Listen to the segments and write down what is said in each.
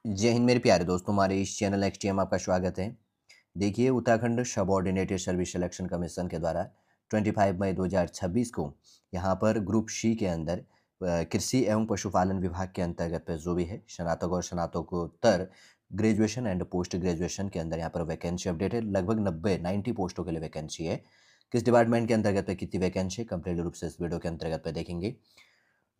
जय हिंद मेरे प्यारे दोस्तों, हमारे इस चैनल एक्सटीएम आपका स्वागत है। देखिए, Uttarakhand subordinated service selection commission के द्वारा 25 मई 2026 को यहाँ पर ग्रुप सी के अंदर कृषि एवं पशुपालन विभाग के अंतर्गत पे जो भी है स्नातक और स्नातकोत्तर ग्रेजुएशन एंड पोस्ट ग्रेजुएशन के अंदर यहाँ पर वैकेंसी अपडेट है। लगभग 90 पोस्टों के लिए वैकेंसी है। किस डिपार्टमेंट के अंतर्गत पे कितनी वैकेंसी है, कंप्लीट रूप से इस वीडियो के अंतर्गत पे देखेंगे।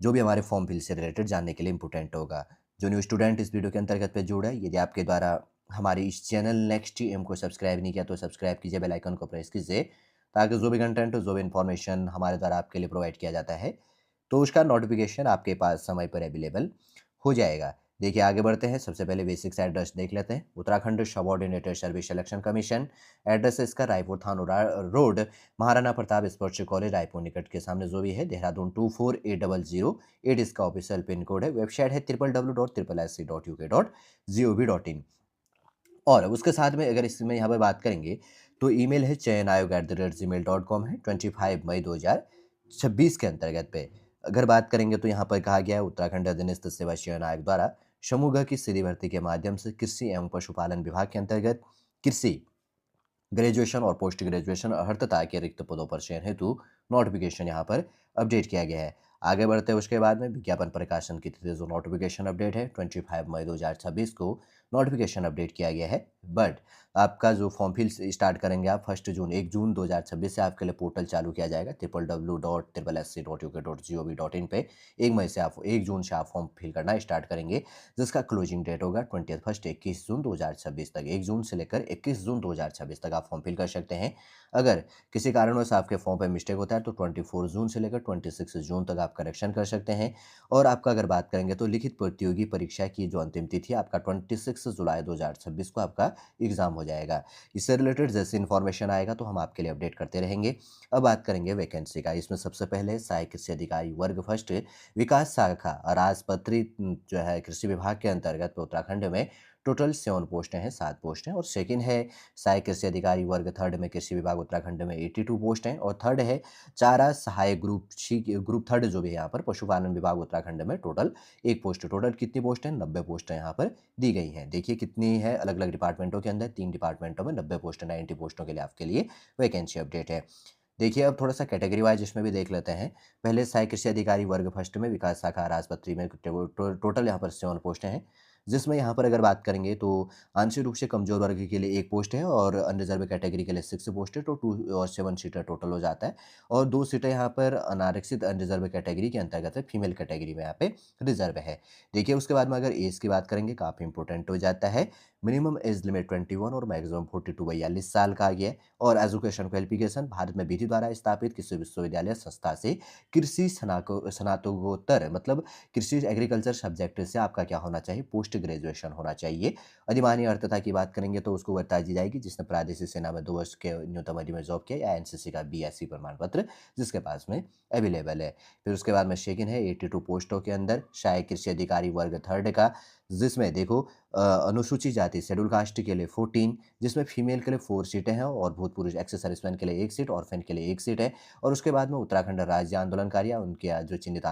जो भी हमारे फॉर्म फिल से रिलेटेड जानने के लिए इंपॉर्टेंट होगा। जो न्यू स्टूडेंट इस वीडियो के अंतर्गत पे जुड़ा है, यदि आपके द्वारा हमारे इस चैनल नेक्स्ट एम को सब्सक्राइब नहीं किया तो सब्सक्राइब कीजिए, बेल आइकन को प्रेस कीजिए, ताकि जो भी कंटेंट, जो भी इन्फॉर्मेशन हमारे द्वारा आपके लिए प्रोवाइड किया जाता है, तो उसका नोटिफिकेशन आपके पास समय पर अवेलेबल हो जाएगा। देखिए, आगे बढ़ते हैं। सबसे पहले बेसिक्स एड्रेस देख लेते हैं। Uttarakhand subordinated service selection commission, address है इसका रायपुर थानो road, Maharana Pratap sports college, Raipur निकट के सामने जो भी है, देहरादून 248008 इसका ऑफिशियल पिन कोड है। वेबसाइट है www.sc.uk.gov.in। और उसके साथ में अगर इसमें यहाँ पर बात करेंगे तो ईमेल है chayanayog@gmail.com है। 25 मई 2026 के अंतर्गत पे अगर बात करेंगे तो यहाँ पर कहा गया है, उत्तराखंड अधीनस्थ सेवा चयन आयोग द्वारा समूह की सीधी भर्ती के माध्यम से कृषि एवं पशुपालन विभाग के अंतर्गत कृषि ग्रेजुएशन और पोस्ट ग्रेजुएशन अर्थता के रिक्त पदों पर चयन हेतु नोटिफिकेशन यहाँ पर अपडेट किया गया है। आगे बढ़ते हैं, उसके बाद में विज्ञापन प्रकाशन की तिथि जो नोटिफिकेशन अपडेट है 25 मई 2026 को नोटिफिकेशन अपडेट किया गया है। बट आपका जो फॉर्म फिल स्टार्ट करेंगे आप 1 जून 1 जून 2026 से आपके लिए पोर्टल चालू किया जाएगा www.sc.uk.gov.in पे। 1 जून से आप फॉर्म फिल करना स्टार्ट करेंगे, जिसका क्लोजिंग डेट होगा 21 जून 2026 तक। 1 जून से लेकर 21 जून 2026 तक आप फॉर्म फिल कर सकते हैं। अगर किसी कारणवश आपके फॉर्म पे मिस्टेक होता है तो 24 जून से लेकर 26 जून तक आप करेक्शन कर सकते हैं। और आपका अगर बात करेंगे तो लिखित प्रतियोगी परीक्षा की जो अंतिम तिथि है आपका 26 जुलाई 2026 को आपका एग्जाम हो जाएगा। इससे रिलेटेड जैसे इन्फॉर्मेशन आएगा तो हम आपके लिए अपडेट करते रहेंगे। अब बात करेंगे वैकेंसी का। इसमें सबसे पहले सहायक कृषि अधिकारी वर्ग फर्स्ट विकास शाखा राजपत्री जो है कृषि विभाग के अंतर्गत उत्तराखंड में टोटल 7 पोस्टें हैं, 7 पोस्ट हैं। और सेकंड है सहायक कृषि अधिकारी वर्ग थर्ड में कृषि विभाग उत्तराखंड में 82 पोस्ट हैं। और थर्ड है चारा सहायक ग्रुप थर्ड जो भी है यहाँ पर पशुपालन विभाग उत्तराखंड में टोटल 1 पोस्ट। टोटल कितनी पोस्ट है? 90 पोस्टें यहाँ पर दी गई हैं। देखिए कितनी है अलग अलग डिपार्टमेंटों के अंदर, 3 डिपार्टमेंटों में 90 पोस्ट, 90 पोस्टों के लिए आपके लिए वैकेंसी अपडेट है। देखिए, अब थोड़ा सा कैटेगरी वाइज इसमें भी देख लेते हैं। पहले सहायक कृषि अधिकारी वर्ग फर्स्ट में विकास शाखा राजपत्री में टोटल यहाँ पर 7 पोस्टें हैं। जिसमें यहाँ पर अगर बात करेंगे तो आंशिक रूप से कमजोर वर्ग के लिए 1 पोस्ट है और अनरिजर्व कैटेगरी के लिए 6 पोस्ट है, तो 2 और 7 सीटर टोटल हो जाता है। और 2 सीटें यहाँ पर अनारक्षित अनरिजर्व कैटेगरी के अंतर्गत है, फीमेल कैटेगरी में यहाँ पे रिजर्व है। देखिए, उसके बाद में अगर एज की बात करेंगे, काफ़ी इंपॉर्टेंट हो जाता है। मिनिमम एज लिमिट 21 और मैक्सिमम 42 साल का आ गया है। और एजुकेशन क्वालिफिकेशन भारत में विधि द्वारा स्थापित किसी विश्वविद्यालय संस्था से कृषि स्नातकोत्तर मतलब कृषि एग्रीकल्चर सब्जेक्ट से आपका क्या होना चाहिए? पोस्ट ग्रेजुएशन होना चाहिए। अधिमानी अर्थता की बात करेंगे तो उसको वर्ताई दी जाएगी जिसने प्रादेशिक सेना में 2 वर्ष के न्यूनतम अवधि में जॉब किया, या एनसीसी का बीएससी प्रमाण पत्र जिसके पास में अवेलेबल है। फिर उसके बाद में सेकंड है 82 पोस्टों के अंदर सहायक कृषि अधिकारी वर्ग थर्ड का, जिसमें देखो अनुसूचित जाति शेड्यूल कास्ट के लिए 14, जिसमें फीमेल के लिए 4 सीटें हैं और भूतपूर्व एक्स सर्विसमैन के लिए 1 सीट, ऑर्फन के लिए 1 सीट है। और उसके बाद में उत्तराखंड राज्य आंदोलनकारी या उनके जो चिन्हित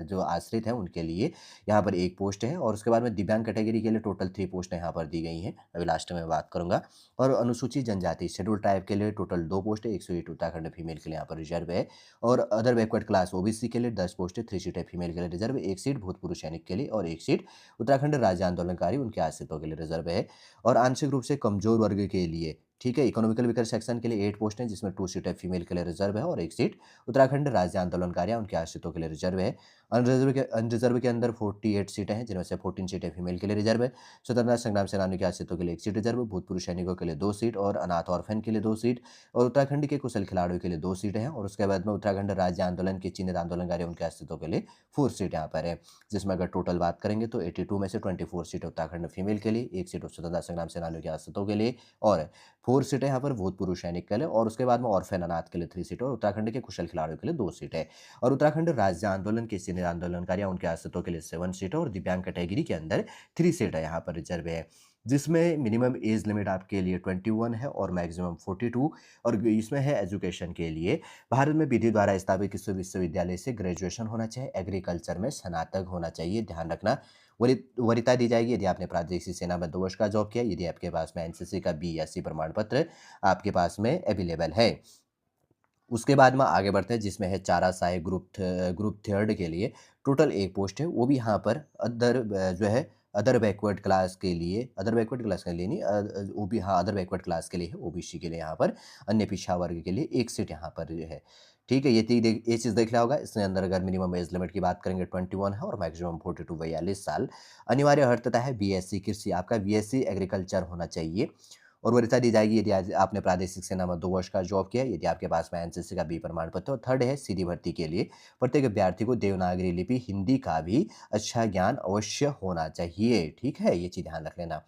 जो आश्रित हैं उनके लिए यहाँ पर 1 पोस्ट है। और उसके बाद में दिव्यांग कैटेगरी के लिए टोटल 3 पोस्टें यहाँ पर दी गई हैं, अभी लास्ट में बात करूँगा। और अनुसूचित जनजाति शेड्यूल ट्राइब के लिए टोटल 2 पोस्ट है, 108 उत्तराखंड फीमेल के लिए यहाँ पर रिजर्व है। और अदर बैकवर्ड क्लास ओबीसी के लिए 10 पोस्ट है, 3 सीटें फीमेल के लिए रिजर्व, 1 सीट भूतपूर्व सैनिक के लिए और 1 सीट उत्तराखंड राज्य आंदोलनकारी उनके आश्रितों के लिए रिजर्व है। और आंशिक रूप से कमजोर वर्ग के लिए, ठीक है, इकोनॉमिकल वीकर सेक्शन के लिए 8 पोस्ट हैं, जिसमें 2 सीटें फीमेल के लिए रिजर्व है और 1 सीट उत्तराखंड राज्य आंदोलनकारी उनके आश्रितों के लिए रिजर्व है। अनरिजर्व के अंदर 48 सीटें हैं, जिनमें से 14 सीटें फीमेल के लिए रिजर्व है। स्वतंत्रता संग्राम सेनानियों के आश्रितों के लिए 1 सीट रिजर्व, भूतपूर्व सैनिकों के लिए 2 सीट और अनाथ ऑर्फन के लिए 2 सीट और उत्तराखंड के कुशल खिलाड़ियों के लिए 2 सीटें हैं। और उसके बाद में उत्तराखंड राज्य आंदोलन के चिन्हित आंदोलनकारी उनके आश्रितों के लिए 4 सीट यहाँ पर है। जिसमें अगर टोटल बात करेंगे तो 82 में से 24 सीट उत्तराखंड फीमेल के लिए, 1 सीट स्वतंत्रता संग्राम सेनानियों के आश्रितों के लिए और 4 सीटें यहाँ पर भूतपूर्व सैनिक के लिए। और उसके बाद में ऑर्फन अनाथ के लिए 3 सीट और उत्तराखंड के कुशल खिलाड़ियों के लिए 2 सीटें। और उत्तराखंड राज्य आंदोलन के चिन्हित आंदोलनकारी उनके आश्रितों के लिए 7 सीटें और दिव्यांग कैटेगरी के अंदर 3 सीटें यहाँ पर रिजर्व है। जिसमें मिनिमम एज लिमिट आपके लिए 21 है और मैक्सिमम 42। और इसमें है एजुकेशन के लिए भारत में विधि द्वारा स्थापित किसी विश्वविद्यालय से ग्रेजुएशन होना चाहिए, एग्रीकल्चर में स्नातक होना चाहिए, ध्यान रखना। वरीयता दी जाएगी यदि आपने प्रादेशिक सेना में 2 वर्ष का जॉब किया, यदि आपके पास में एनसीसी का बी या सी प्रमाण पत्र आपके पास में अवेलेबल है। उसके बाद में आगे बढ़ते हैं जिसमें है चारा सहायक ग्रुप थर्ड के लिए टोटल 1 पोस्ट है, वो भी यहाँ पर जो है अदर बैकवर्ड क्लास के लिए नहीं वो भी हाँ, अदर बैकवर्ड क्लास के लिए है, ओबीसी के लिए यहाँ पर अन्य पिछड़ा वर्ग के लिए 1 सीट यहाँ पर है। ठीक है, ये चीज़ देख लिया होगा। इसके अंदर अगर मिनिमम एज लिमिट की बात करेंगे 21 है और मैक्सिमम 42 साल। अनिवार्य अर्हता है बीएससी कृषि, आपका बीएससी एग्रीकल्चर होना चाहिए और वरीयता दी जाएगी यदि आज आपने प्रादेशिक सेना में 2 वर्ष का जॉब किया, यदि आपके पास में एनसीसी का बी प्रमाण पत्र। और थर्ड है सीधी भर्ती के लिए प्रत्येक अभ्यर्थी को देवनागरी लिपि हिंदी का भी अच्छा ज्ञान अवश्य होना चाहिए। ठीक है, ये चीज़ ध्यान रख लेना।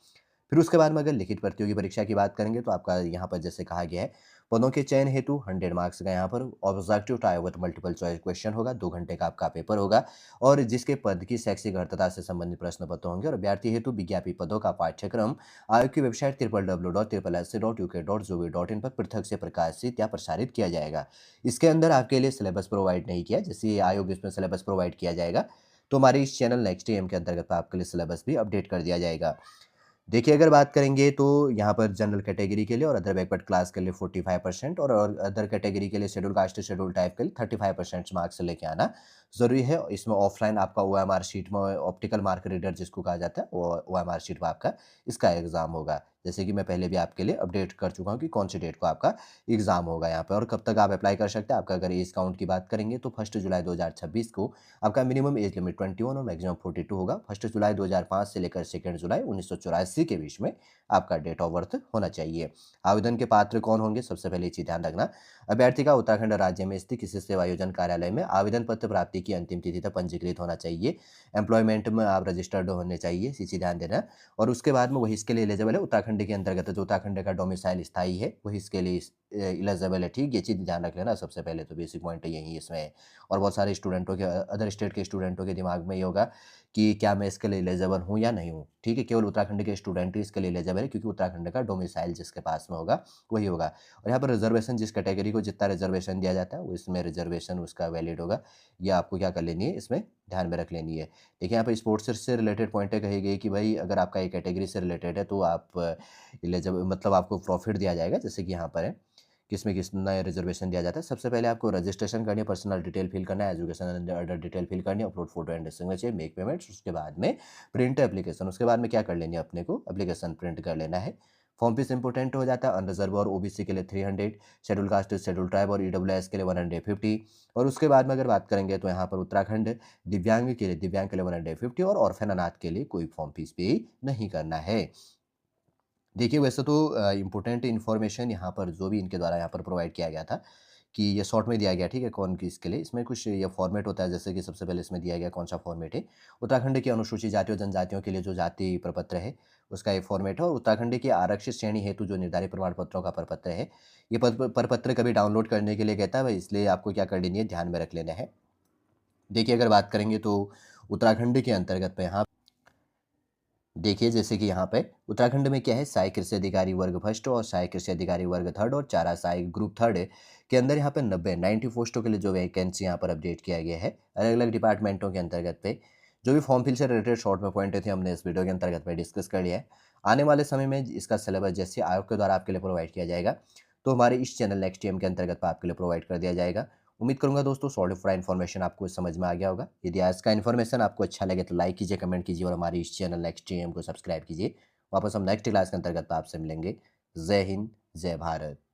फिर उसके बाद में अगर लिखित प्रतियोगी परीक्षा की बात करेंगे तो आपका यहाँ पर जैसे कहा गया है पदों के चयन हेतु 100 मार्क्स का यहाँ पर objective type with multiple choice question होगा, 2 घंटे का आपका पेपर होगा और जिसके पद की शैक्षिक अर्हता से संबंधित प्रश्न पत्र होंगे और अभ्यर्थी हेतु विज्ञापित पदों का पाठ्यक्रम आयोग की वेबसाइट www.sc.uk.gov.in पर पृथक से प्रकाशित या प्रसारित किया जाएगा। इसके अंदर आपके लिए सिलेबस प्रोवाइड नहीं किया, जैसे आयोग इसमें सिलेबस प्रोवाइड किया जाएगा तो हमारे इस चैनल नेक्स्ट एम के अंतर्गत आपके लिए सिलेबस भी अपडेट कर दिया जाएगा। देखिए, अगर बात करेंगे तो यहाँ पर जनरल कैटेगरी के लिए और अदर बैकवर्ड क्लास के लिए 45% और अदर कैटेगरी के लिए शेड्यूल कास्ट शेड्यूल टाइप के लिए 35% मार्क्स लेके आना ज़रूरी है। इसमें ऑफलाइन आपका ओएमआर शीट में ऑप्टिकल मार्क रीडर जिसको कहा जाता है वो ओएमआर शीट में आपका इसका एग्ज़ाम होगा। जैसे कि मैं पहले भी आपके लिए अपडेट कर चुका हूँ कि कौन सी डेट को आपका एग्ज़ाम होगा यहाँ पे और कब तक आप अप्लाई कर सकते हैं। आपका अगर एज काउंट की बात करेंगे तो 1 जुलाई 2026 को आपका मिनिमम एज लिमिट 21 और मैक्सिमम 42 होगा। 1 जुलाई 2005 से लेकर 2 जुलाई 1984 के बीच में आपका डेट ऑफ बर्थ होना चाहिए। आवेदन के पात्र कौन होंगे? सबसे पहले ये चीज़ ध्यान रखना, अभ्यर्थी का उत्तराखंड राज्य में स्थित किसी सेवायोजन कार्यालय में आवेदन पत्र प्राप्ति की अंतिम तिथि तक पंजीकृत होना चाहिए। एम्प्लॉयमेंट में आप रजिस्टर्ड होने चाहिए, ये चीज़ ध्यान देना। और उसके बाद में वही इसके लिए एलिजिबल है उत्तराखंड के अंतर्गत जो उत्तराखंड का डोमिसाइल स्थायी है वही इसके लिए एलिजिबल है। ठीक, ये चीज़ ध्यान रख लेना सबसे पहले तो बेसिक पॉइंट यही है इसमें। और बहुत सारे स्टूडेंटों के अदर स्टेट के स्टूडेंटों के दिमाग में ये होगा कि क्या मैं इसके लिए एलिजिबल हूँ या नहीं हूँ। ठीक है, केवल उत्तराखंड के स्टूडेंट ही इसके लिए एलिजिबल है क्योंकि उत्तराखंड का डोमिसाइल जिसके पास में होगा वही होगा। और यहाँ पर रिजर्वेशन जिस कैटेगरी को जितना रिजर्वेशन दिया जाता है वो इसमें रिजर्वेशन उसका वैलिड होगा। ये आपको क्या कर लेनी है इसमें ध्यान में रख लेनी है। देखिए, यहाँ पर स्पोर्ट्स से रिलेटेड पॉइंटें कही गई कि भाई अगर आपका एक कैटेगरी से रिलेटेड है तो आप एलिजिबल मतलब आपको प्रॉफिट दिया जाएगा, जैसे कि यहाँ पर है किसमें कितना रिजर्वेशन दिया जाता है। सबसे पहले आपको रजिस्ट्रेशन करनी है, पर्सनल डिटेल फिल करना है, एजुकेशन अदर डिटेल फिल करनी है, upload photo and signature, make payments, उसके बाद में प्रिंट एप्लीकेशन। उसके बाद में क्या कर लेनी है अपने को एप्लीकेशन प्रिंट कर लेना है। फॉर्म फीस इंपॉर्टेंट हो जाता है, अनरिजर्व और ओबीसी के लिए 300, शेड्यूल कास्ट शेड्यूल ट्राइब और ईडब्ल्यूएस के लिए 150। और उसके बाद में अगर बात करेंगे तो यहाँ पर उत्तराखंड दिव्यांग के लिए 150 और ऑर्फेन अनाथ के लिए कोई फॉर्म फीस पे नहीं करना है। देखिए, वैसे तो इम्पोर्टेंट इन्फॉर्मेशन यहाँ पर जो भी इनके द्वारा यहाँ पर प्रोवाइड किया गया था कि ये शॉर्ट में दिया गया, ठीक है, कौन किसके लिए। इसमें कुछ ये फॉर्मेट होता है, जैसे कि सबसे पहले इसमें दिया गया कौन सा फॉर्मेट है, उत्तराखंड की अनुसूचित जातियों जनजातियों के लिए जो जाति प्रपत्र है उसका एक फॉर्मेट है और उत्तराखंड की आरक्षित श्रेणी हेतु जो निर्धारित प्रमाण पत्रों का प्रपत्र है, ये प्रपत्र कभी डाउनलोड करने के लिए कहता है भाई, इसलिए आपको क्या कर लेनी है ध्यान में रख लेना है। देखिए, अगर बात करेंगे तो उत्तराखंड के अंतर्गत में यहाँ देखिए, जैसे कि यहाँ पे उत्तराखंड में क्या है, सहायक कृषि अधिकारी वर्ग फर्स्ट और सहायक कृषि अधिकारी वर्ग थर्ड और चारा सहायक ग्रुप थर्ड के अंदर यहाँ पे 90 पोस्टों के लिए जो वैकेंसी यहाँ पर अपडेट किया गया है अलग अलग डिपार्टमेंटों के अंतर्गत पे। जो भी फॉर्म फिल से रिलेटेड शॉर्ट में पॉइंट थे हमने इस वीडियो के अंतर्गत में डिस्कस कर लिया है। आने वाले समय में इसका सिलेबस जैसे आयोग के द्वारा आपके लिए प्रोवाइड किया जाएगा तो हमारे इस चैनल नेक्स्ट टीएम के अंतर्गत आपके लिए प्रोवाइड कर दिया जाएगा। उम्मीद करूंगा दोस्तों सॉलिडिफाइड इन्फॉर्मेशन आपको समझ में आ गया होगा। यदि आज का इन्फॉर्मेशन आपको अच्छा लगे तो लाइक कीजिए, कमेंट कीजिए और हमारे इस चैनल नेक्स्ट टीएम को सब्सक्राइब कीजिए। वापस हम नेक्स्ट क्लास के अंतर्गत आपसे मिलेंगे। जय हिंद, जय भारत।